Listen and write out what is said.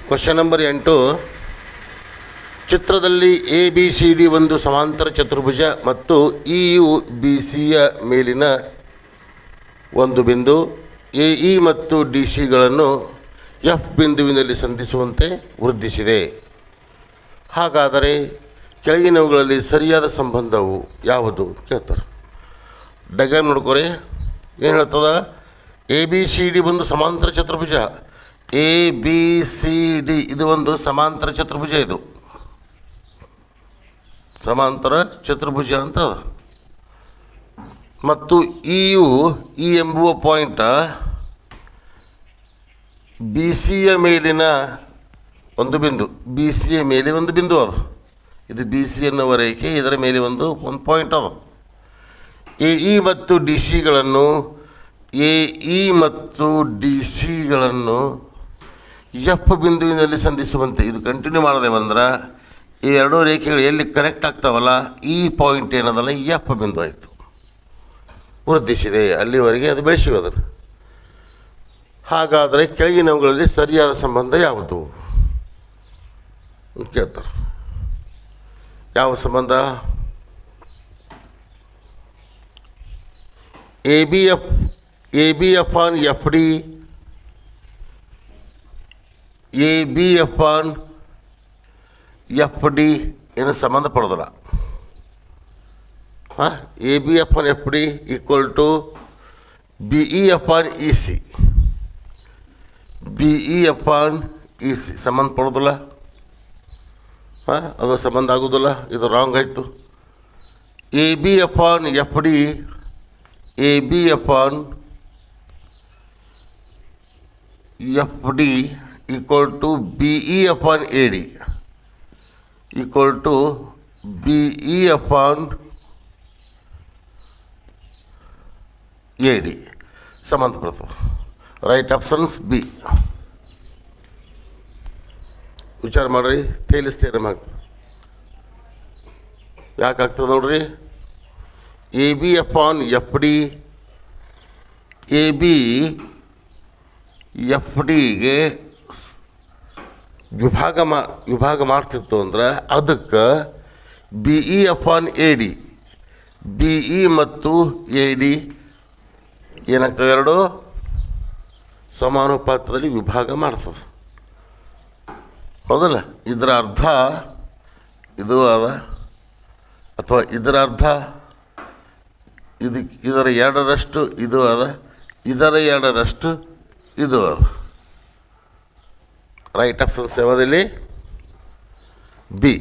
Question number 8. ಚಿತ್ರದಲ್ಲಿ A B C D ಒಂದು ಸಮಾಂತರ ಚತುರ್ಭುಜ ಮತ್ತು ಇ ಯು ಬಿ ಸಿಯ ಮೇಲಿನ ಒಂದು ಬಿಂದು ಎ ಇ ಮತ್ತು ಡಿ ಸಿಗಳನ್ನು ಎಫ್ ಬಿಂದುವಿನಲ್ಲಿ ಸಂಧಿಸುವಂತೆ ವೃದ್ಧಿಸಿದೆ. ಹಾಗಾದರೆ ಕೆಳಗಿನವುಗಳಲ್ಲಿ ಸರಿಯಾದ ಸಂಬಂಧವು ಯಾವುದು ಕೇಳ್ತಾರೆ. ಡಯಾಗ್ರಾಮ್ ನೋಡ್ಕೊರಿ. ಏನು ಹೇಳ್ತದ? ಎ ಬಿ ಸಿ ಡಿ ಒಂದು ಸಮಾಂತರ ಚತುರ್ಭುಜ. ಎ ಬಿ ಸಿ ಡಿ ಇದು ಒಂದು ಸಮಾಂತರ ಚತುರ್ಭುಜ. ಇದು ಸಮಾಂತರ ಚತುರ್ಭುಜ ಅಂತ ಅದ. ಮತ್ತು ಇ ಯು ಇ ಎಂಬುವ ಪಾಯಿಂಟ್ ಬಿ ಸಿಯ ಮೇಲಿನ ಒಂದು ಬಿಂದು. ಬಿ ಸಿಯ ಮೇಲೆ ಒಂದು ಬಿಂದು ಅದು. ಇದು ಬಿ ಸಿ ಎನ್ನುವ ರೇಖೆ, ಇದರ ಮೇಲೆ ಒಂದು ಪಾಯಿಂಟ್ ಅದು. ಎ ಇ ಮತ್ತು ಡಿ ಸಿಗಳನ್ನು ಎಫ್ ಬಿಂದುವಿನಲ್ಲಿ ಸಂಧಿಸುವಂತೆ ಇದು ಕಂಟಿನ್ಯೂ ಮಾಡದೇವಂದ್ರೆ ಈ ಎರಡೂ ರೇಖೆಗಳು ಎಲ್ಲಿ ಕನೆಕ್ಟ್ ಆಗ್ತಾವಲ್ಲ ಈ ಪಾಯಿಂಟ್ ಏನದಲ್ಲ ಎಫ್ ಬಿಂದು ಆಯಿತು, ವೃದ್ಧಿಸಿದೆ. ಅಲ್ಲಿವರೆಗೆ ಅದು ಬೆಳೆಸಿವೆ ಅದನ್ನು. ಹಾಗಾದರೆ ಕೆಳಗಿನವುಗಳಲ್ಲಿ ಸರಿಯಾದ ಸಂಬಂಧ ಯಾವುದು ಅಂತ ಕೇಳ್ತಾರೆ. ಯಾವ ಸಂಬಂಧ? A B F on F D, A B F on F D ಏನು ಸಂಬಂಧ ಪಡೋದಿಲ್ಲ. A B F on F D equal to B E F on E C. B E F on E C ಸಂಬಂಧ ಪಡೋದಿಲ್ಲ. ಅದು ಸಂಬಂಧ ಆಗೋದಿಲ್ಲ. ಇದು wrong ಆಯಿತು. A B F on F D, A B F on F D equal to B E F on A D equal to B E F on A D ಸಂಬಂಧಪಡ್ತದೆ. Right options B. ವಿಚಾರ ಮಾಡಿರಿ. ತೇಲಿಸ್ತೇನೆ ಆಗ್ತದೆ. ಯಾಕಾಗ್ತದೆ ನೋಡ್ರಿ. A B F on F D, A B F ಡಿಗೆ ವಿಭಾಗ ಮಾಡ್ತಿತ್ತು ಅಂದ್ರೆ ಅದಕ್ಕೆ B E F on A D, B E ಮತ್ತು ಎ ಡಿ ಏನಾಗ್ತವೆ? ಎರಡು ಸಮಾನುಪಾತದಲ್ಲಿ ವಿಭಾಗ ಮಾಡ್ತದೆ. ಹೌದಲ್ಲ? ಇದರ ಅರ್ಧ ಇದು ಅದ, ಅಥವಾ ಇದರ ಅರ್ಧ ಇದರ ಎರಡರಷ್ಟು ಇದು ಅದ, ಇದರ ಎರಡರಷ್ಟು ಇದು ಅದ. ರೈಟ್ ಆಪ್ಷನ್ಸ್ ಯಾವುದಿಲ್ಲಿ? ಬಿ.